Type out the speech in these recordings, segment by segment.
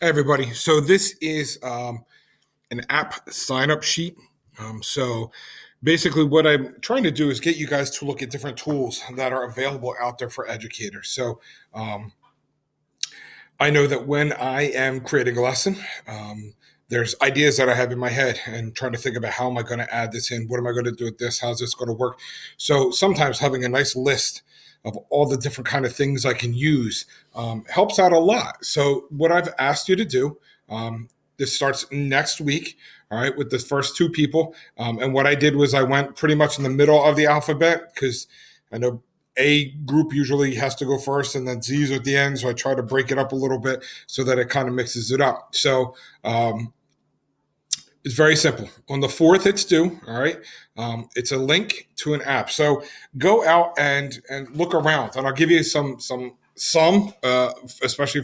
Hey everybody. So this is an app sign up sheet. So basically, what I'm trying to do is get you guys to look at different tools that are available out there for educators. So um, I know that when I am creating a lesson, there's ideas that I have in my head and trying to think about how am I going to add this in? What am I going to do with this? How's this going to work? So sometimes having a nice list of all the different kind of things I can use helps out a lot. So what I've asked you to do, this starts next week, all right, with the first two people. And what I did was I went pretty much in the middle of the alphabet because I know a group usually has to go first and then Z's at the end. So I try to break it up a little bit so that it kind of mixes it up. So it's very simple. On the 4th, it's due. All right. It's a link to an app. So go out and look around, and I'll give you especially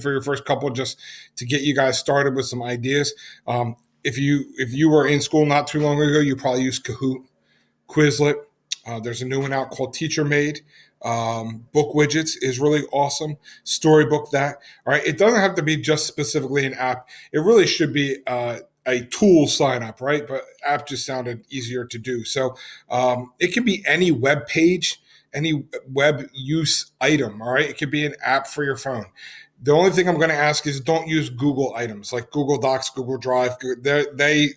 for your first couple, just to get you guys started with some ideas. If you were in school not too long ago, you probably used Kahoot, Quizlet. There's a new one out called Teacher Made. Book Widgets is really awesome. Storybook that. All right. It doesn't have to be just specifically an app. It really should be a tool sign up, right? But app just sounded easier to do. So it can be any web page, any web use item. All right. It could be an app for your phone. The only thing I'm going to ask is don't use Google items like Google Docs, Google Drive.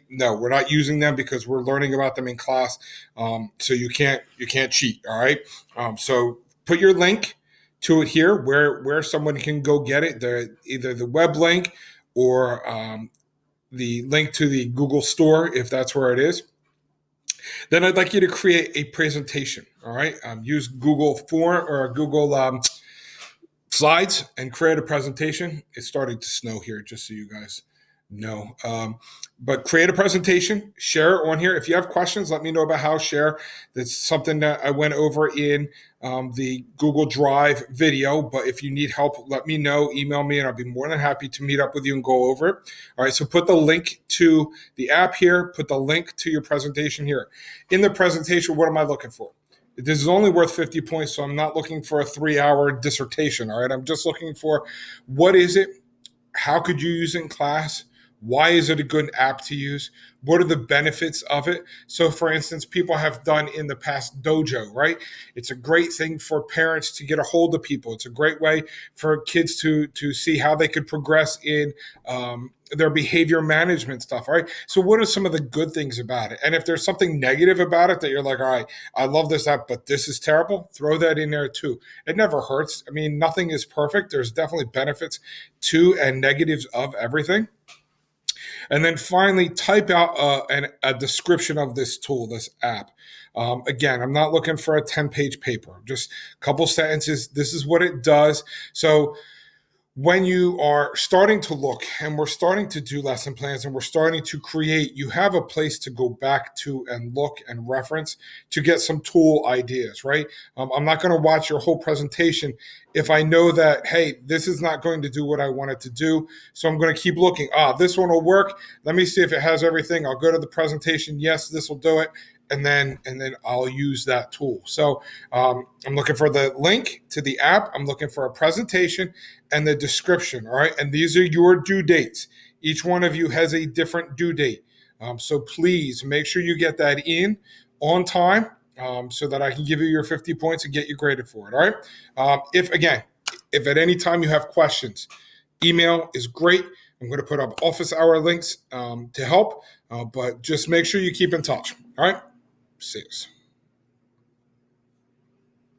No, we're not using them because we're learning about them in class. So you can't cheat. All right. So put your link to it here where someone can go get it. Either the web link or the link to the Google store if that's where it is. Then I'd like you to create a presentation. All right. Use Google Form or Google Slides and create a presentation. It's starting to snow here, just so you guys know. But create a presentation, share it on here. If you have questions, let me know about how to share. That's something that I went over in the Google Drive video. But if you need help, let me know. Email me, and I'll be more than happy to meet up with you and go over it. All right, so put the link to the app here. Put the link to your presentation here. In the presentation, what am I looking for? This is only worth 50 points, so I'm not looking for a 3-hour dissertation, all right? I'm just looking for what is it? How could you use it in class? Why is it a good app to use? What are the benefits of it? So, for instance, people have done in the past Dojo, right? It's a great thing for parents to get a hold of people. It's a great way for kids to see how they could progress in their behavior management stuff, right? So what are some of the good things about it? And if there's something negative about it that you're like, all right, I love this app, but this is terrible, throw that in there too. It never hurts. I mean, nothing is perfect. There's definitely benefits to and negatives of everything. And then finally, type out a description of this tool, this app. Again, I'm not looking for a 10-page paper, just a couple sentences. This is what it does. So when you are starting to look and we're starting to do lesson plans and we're starting to create, you have a place to go back to and look and reference to get some tool ideas, right? I'm not going to watch your whole presentation if I know that, hey, this is not going to do what I want it to do. So I'm going to keep looking. This one will work. Let me see if it has everything. I'll go to the presentation. Yes, this will do it. And then I'll use that tool. So I'm looking for the link to the app. I'm looking for a presentation and the description. All right. And these are your due dates. Each one of you has a different due date. So please make sure you get that in on time so that I can give you your 50 points and get you graded for it. All right. If at any time you have questions, email is great. I'm going to put up office hour links to help, but just make sure you keep in touch. All right. 6.